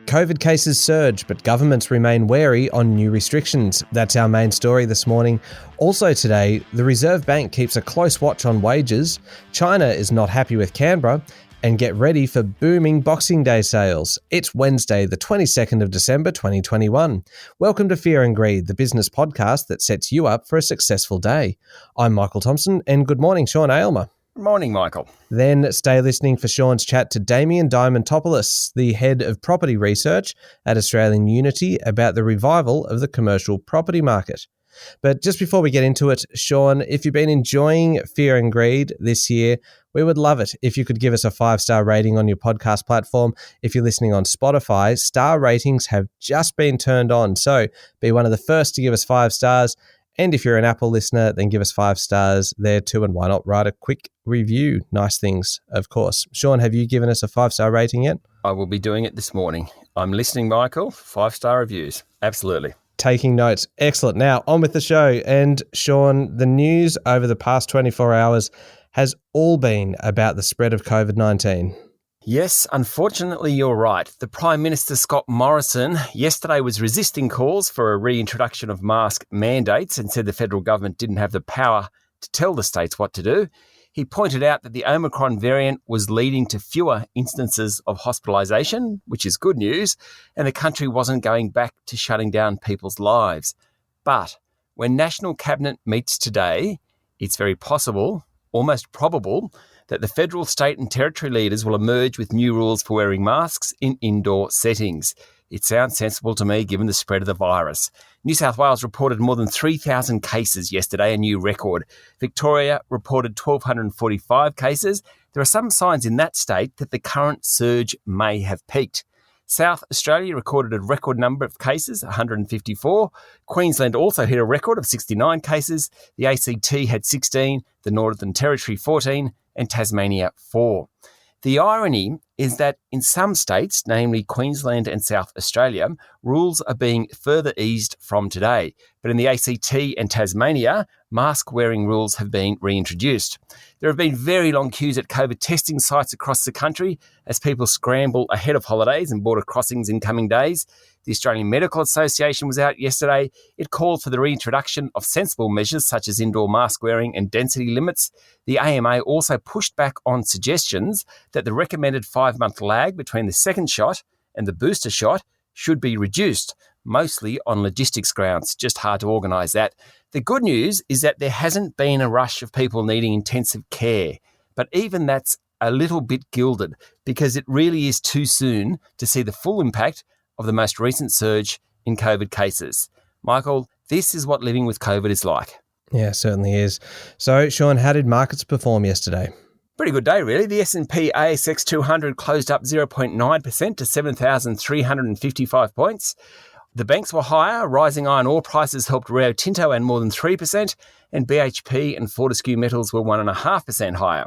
COVID cases surge, but governments remain wary on new restrictions. That's our main story this morning. Also today, the Reserve Bank keeps a close watch on wages, China is not happy with Canberra, and get ready for booming Boxing Day sales. It's Wednesday, the 22nd of December 2021. Welcome to Fear and Greed, the business podcast that sets you up for a successful day. I'm Michael Thompson, and good morning, Sean Aylmer. Good morning, Michael. Then stay listening for Sean's chat to Damien Diamantopoulos, the head of property research at Australian Unity, about the revival of the commercial property market. But just before we get into it, Sean, if you've been enjoying Fear and Greed this year, we would love it if you could give us a 5-star rating on your podcast platform. If you're listening on Spotify, star ratings have just been turned on, so be one of the first to give us 5 stars. And if you're an Apple listener, then give us 5 stars there too, and why not write a quick review? Nice things, of course. Sean, have you given us a 5-star rating yet? I will be doing it this morning. I'm listening, Michael. 5-star reviews. Absolutely. Taking notes. Excellent. Now, on with the show. And Sean, the news over the past 24 hours has all been about the spread of COVID-19. Yes, unfortunately, you're right. The Prime Minister, Scott Morrison, yesterday was resisting calls for a reintroduction of mask mandates and said the federal government didn't have the power to tell the states what to do. He pointed out that the Omicron variant was leading to fewer instances of hospitalisation, which is good news, and the country wasn't going back to shutting down people's lives. But when National Cabinet meets today, it's very possible, almost probable, that the federal, state and territory leaders will emerge with new rules for wearing masks in indoor settings. It sounds sensible to me given the spread of the virus. New South Wales reported more than 3,000 cases yesterday, a new record. Victoria reported 1,245 cases. There are some signs in that state that the current surge may have peaked. South Australia recorded a record number of cases, 154. Queensland also hit a record of 69 cases. The ACT had 16, the Northern Territory 14, and Tasmania 4. The irony is that in some states, namely Queensland and South Australia, rules are being further eased from today. But in the ACT and Tasmania, mask-wearing rules have been reintroduced. There have been very long queues at COVID testing sites across the country as people scramble ahead of holidays and border crossings in coming days. The Australian Medical Association was out yesterday. It called for the reintroduction of sensible measures such as indoor mask wearing and density limits. The AMA also pushed back on suggestions that the recommended 5-month lag between the second shot and the booster shot should be reduced, mostly on logistics grounds. Just hard to organise that. The good news is that there hasn't been a rush of people needing intensive care, but even that's a little bit gilded because it really is too soon to see the full impact of the most recent surge in COVID cases. Michael, this is what living with COVID is like. Yeah, certainly is. So, Sean, how did markets perform yesterday? Pretty good day, really. The S&P ASX 200 closed up 0.9% to 7,355 points. The banks were higher. Rising iron ore prices helped Rio Tinto and more than 3%, and BHP and Fortescue Metals were 1.5% higher.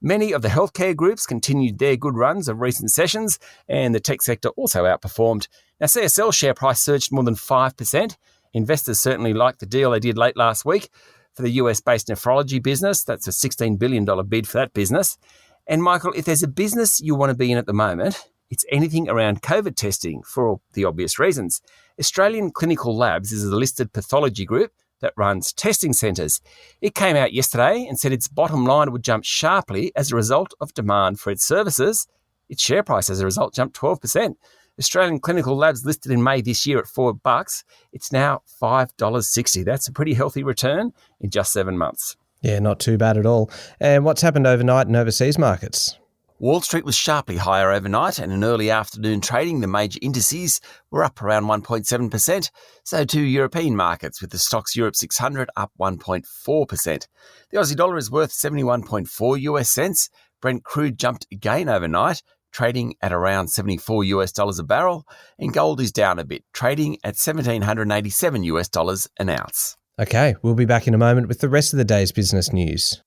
Many of the healthcare groups continued their good runs of recent sessions, and the tech sector also outperformed. Now, CSL share price surged more than 5%. Investors certainly liked the deal they did late last week for the US-based nephrology business. That's a $16 billion bid for that business. And Michael, if there's a business you want to be in at the moment, it's anything around COVID testing for the obvious reasons. Australian Clinical Labs is a listed pathology group that runs testing centres. It came out yesterday and said its bottom line would jump sharply as a result of demand for its services. Its share price as a result jumped 12%. Australian Clinical Labs listed in May this year at $4. It's now $5.60. That's a pretty healthy return in just 7 months. Yeah, not too bad at all. And what's happened overnight in overseas markets? Wall Street was sharply higher overnight, and in early afternoon trading, the major indices were up around 1.7%. So too European markets, with the Stoxx Europe 600 up 1.4%. The Aussie dollar is worth 71.4 US cents. Brent crude jumped again overnight, trading at around $74 a barrel, and gold is down a bit, trading at $1,787 an ounce. Okay, we'll be back in a moment with the rest of the day's business news.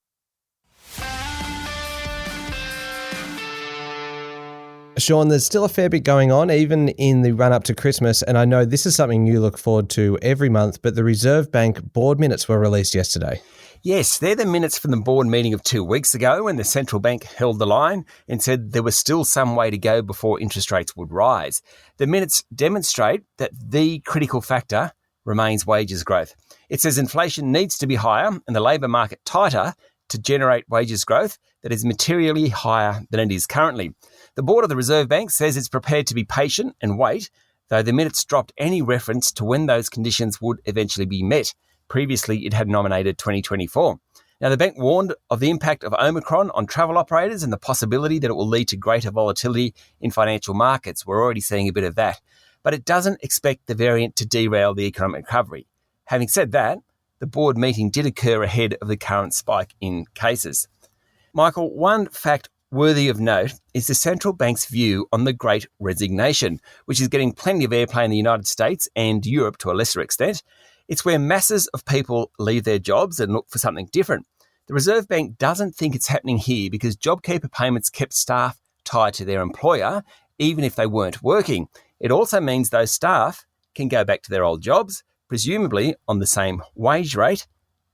Sean, there's still a fair bit going on, even in the run-up to Christmas, and I know this is something you look forward to every month, but the Reserve Bank board minutes were released yesterday. Yes, they're the minutes from the board meeting of 2 weeks ago when the central bank held the line and said there was still some way to go before interest rates would rise. The minutes demonstrate that the critical factor remains wages growth. It says inflation needs to be higher and the labour market tighter to generate wages growth that is materially higher than it is currently. The board of the Reserve Bank says it's prepared to be patient and wait, though the minutes dropped any reference to when those conditions would eventually be met. Previously, it had nominated 2024. Now, the bank warned of the impact of Omicron on travel operators and the possibility that it will lead to greater volatility in financial markets. We're already seeing a bit of that. But it doesn't expect the variant to derail the economic recovery. Having said that, the board meeting did occur ahead of the current spike in cases. Michael, one fact worthy of note is the central bank's view on the Great Resignation, which is getting plenty of airplay in the United States and Europe to a lesser extent. It's where masses of people leave their jobs and look for something different. The Reserve Bank doesn't think it's happening here because JobKeeper payments kept staff tied to their employer, even if they weren't working. It also means those staff can go back to their old jobs, presumably on the same wage rate,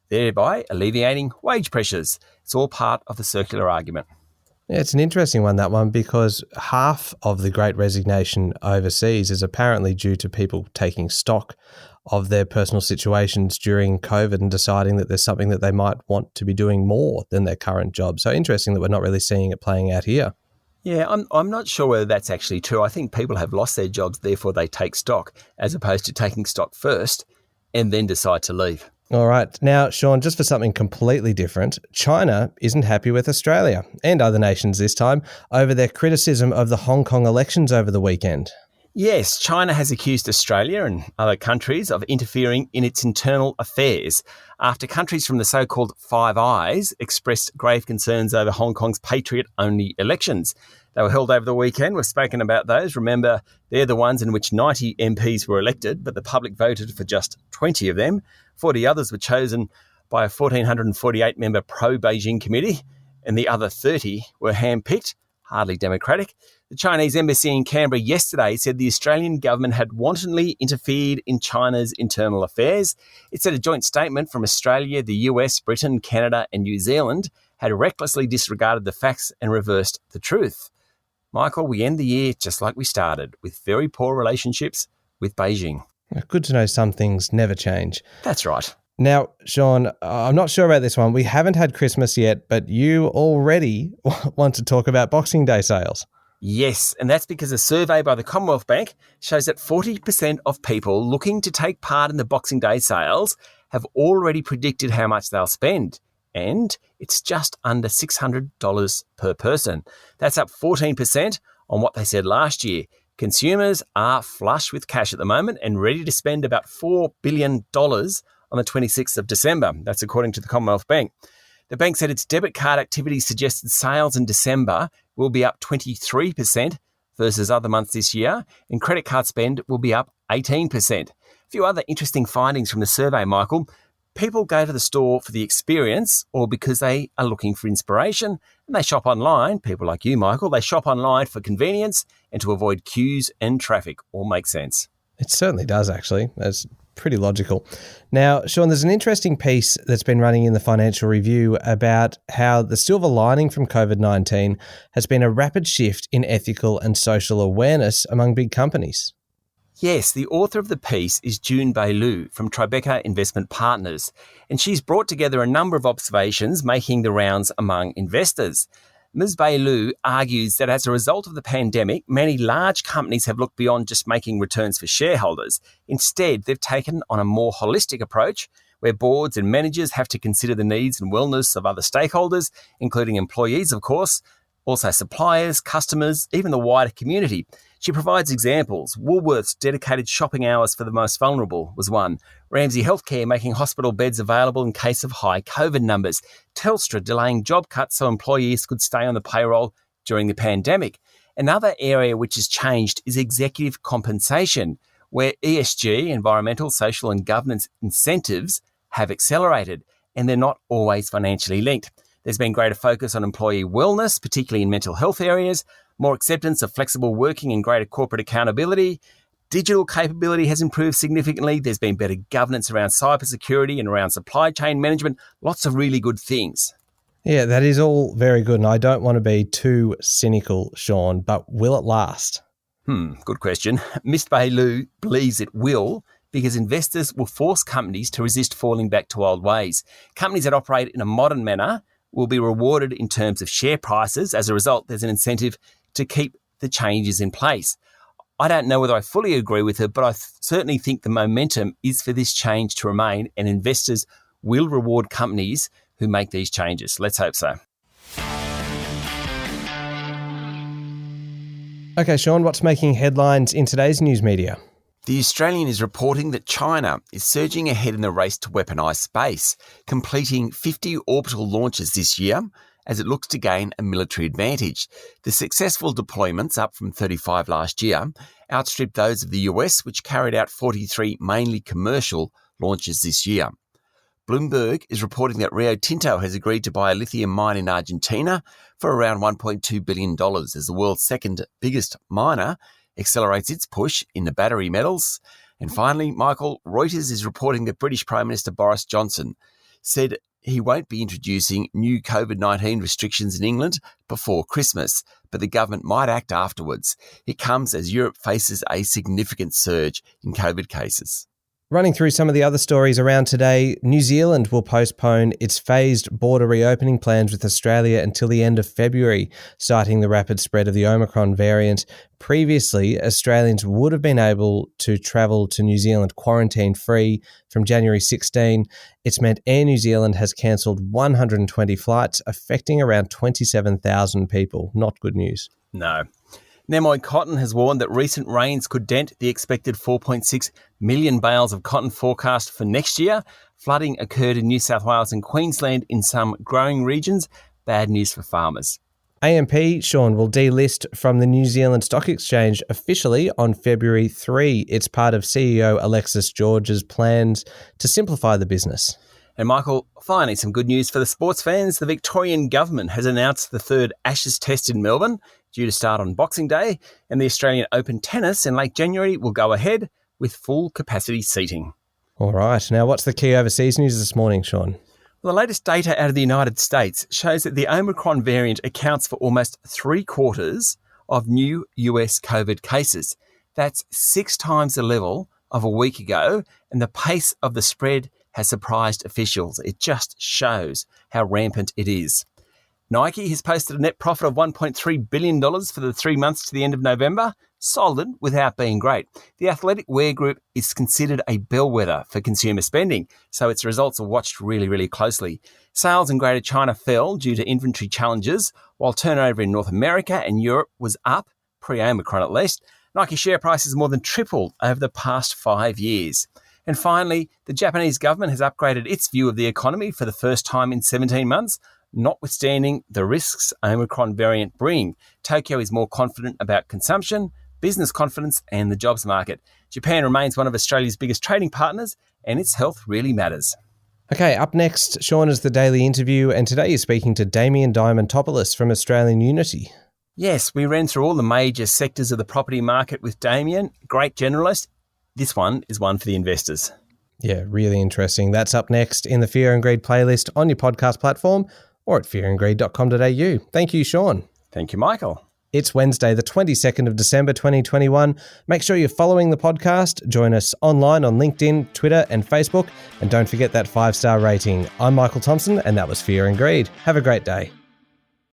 thereby alleviating wage pressures. It's all part of the circular argument. Yeah, it's an interesting one, that one, because half of the Great Resignation overseas is apparently due to people taking stock of their personal situations during COVID and deciding that there's something that they might want to be doing more than their current job. So interesting that we're not really seeing it playing out here. Yeah, I'm not sure whether that's actually true. I think people have lost their jobs, therefore they take stock, as opposed to taking stock first and then decide to leave. All right. Now, Sean, just for something completely different, China isn't happy with Australia and other nations this time over their criticism of the Hong Kong elections over the weekend. Yes, China has accused Australia and other countries of interfering in its internal affairs after countries from the so-called Five Eyes expressed grave concerns over Hong Kong's patriot-only elections. They were held over the weekend. We've spoken about those. Remember, they're the ones in which 90 MPs were elected, but the public voted for just 20 of them. 40 others were chosen by a 1,448-member pro-Beijing committee, and the other 30 were handpicked. Hardly democratic. The Chinese embassy in Canberra yesterday said the Australian government had wantonly interfered in China's internal affairs. It said a joint statement from Australia, the US, Britain, Canada and New Zealand had recklessly disregarded the facts and reversed the truth. Michael, we end the year just like we started, with very poor relationships with Beijing. Good to know some things never change. That's right. Now, Sean, I'm not sure about this one. We haven't had Christmas yet, but you already want to talk about Boxing Day sales. Yes, and that's because a survey by the Commonwealth Bank shows that 40% of people looking to take part in the Boxing Day sales have already predicted how much they'll spend. And it's just under $600 per person. That's up 14% on what they said last year. Consumers are flush with cash at the moment and ready to spend about $4 billion on the 26th of December. That's according to the Commonwealth Bank. The bank said its debit card activity suggested sales in December will be up 23% versus other months this year, and credit card spend will be up 18%. A few other interesting findings from the survey, Michael. People go to the store for the experience or because they are looking for inspiration, and they shop online. People like you, Michael, they shop online for convenience and to avoid queues and traffic. All makes sense. It certainly does, actually. That's pretty logical. Now, Sean, there's an interesting piece that's been running in the Financial Review about how the silver lining from COVID-19 has been a rapid shift in ethical and social awareness among big companies. Yes, the author of the piece is June Bailu from Tribeca Investment Partners, and she's brought together a number of observations making the rounds among investors. Ms. Bailu argues that as a result of the pandemic, many large companies have looked beyond just making returns for shareholders. Instead, they've taken on a more holistic approach where boards and managers have to consider the needs and wellness of other stakeholders, including employees, of course, also suppliers, customers, even the wider community. She provides examples. Woolworths' dedicated shopping hours for the most vulnerable was one. Ramsay Healthcare making hospital beds available in case of high COVID numbers. Telstra delaying job cuts so employees could stay on the payroll during the pandemic. Another area which has changed is executive compensation, where ESG, environmental, social and governance incentives, have accelerated, and they're not always financially linked. There's been greater focus on employee wellness, particularly in mental health areas, more acceptance of flexible working and greater corporate accountability. digital capability has improved significantly. There's been better governance around cybersecurity and around supply chain management. Lots of really good things. Yeah, that is all very good, and I don't want to be too cynical, Sean, but will it last? Good question. Mr. Bailu believes it will, because investors will force companies to resist falling back to old ways. Companies that operate in a modern manner will be rewarded in terms of share prices. As a result, there's an incentive to keep the changes in place. I don't know whether I fully agree with her, but I certainly think the momentum is for this change to remain, and investors will reward companies who make these changes. Let's hope so. Okay, Sean, what's making headlines in today's news media? The Australian is reporting that China is surging ahead in the race to weaponise space, completing 50 orbital launches this year as it looks to gain a military advantage. The successful deployments, up from 35 last year, outstripped those of the US, which carried out 43 mainly commercial launches this year. Bloomberg is reporting that Rio Tinto has agreed to buy a lithium mine in Argentina for around $1.2 billion as the world's second biggest miner accelerates its push into battery metals. And finally, Michael, Reuters is reporting that British Prime Minister Boris Johnson said he won't be introducing new COVID-19 restrictions in England before Christmas, but the government might act afterwards. It comes as Europe faces a significant surge in COVID cases. Running through some of the other stories around today, New Zealand will postpone its phased border reopening plans with Australia until the end of February, citing the rapid spread of the Omicron variant. Previously, Australians would have been able to travel to New Zealand quarantine-free from January 16. It's meant Air New Zealand has cancelled 120 flights, affecting around 27,000 people. Not good news. No. Nemoy Cotton has warned that recent rains could dent the expected 4.6 million bales of cotton forecast for next year. Flooding occurred in New South Wales and Queensland in some growing regions. Bad news for farmers. AMP, Sean, will delist from the New Zealand Stock Exchange officially on February 3. It's part of CEO Alexis George's plans to simplify the business. And Michael, finally, some good news for the sports fans. The Victorian government has announced the third Ashes Test in Melbourne, due to start on Boxing Day, and the Australian Open Tennis in late January will go ahead with full capacity seating. All right. Now, what's the key overseas news this morning, Sean? Well, the latest data out of the United States shows that the Omicron variant accounts for almost 3/4 of new US COVID cases. That's 6 times the level of a week ago, and the pace of the spread has surprised officials. It just shows how rampant it is. Nike has posted a net profit of $1.3 billion for the 3 months to the end of November. Solid without being great. The athletic wear group is considered a bellwether for consumer spending, so its results are watched really, really closely. Sales in Greater China fell due to inventory challenges, while turnover in North America and Europe was up, pre-Omicron at least. Nike share prices more than tripled over the past 5 years. And finally, the Japanese government has upgraded its view of the economy for the first time in 17 months, notwithstanding the risks Omicron variant bring. Tokyo is more confident about consumption, business confidence and the jobs market. Japan remains one of Australia's biggest trading partners, and its health really matters. Okay, up next, Sean, is the Daily Interview, and today you're speaking to Damien Diamantopoulos from Australian Unity. Yes, we ran through all the major sectors of the property market with Damien. Great generalist. This one is one for the investors. Yeah, really interesting. That's up next in the Fear and Greed playlist on your podcast platform or at fearandgreed.com.au. Thank you, Sean. Thank you, Michael. It's Wednesday, the 22nd of December, 2021. Make sure you're following the podcast. Join us online on LinkedIn, Twitter, and Facebook. And don't forget that 5-star rating. I'm Michael Thompson, and that was Fear and Greed. Have a great day.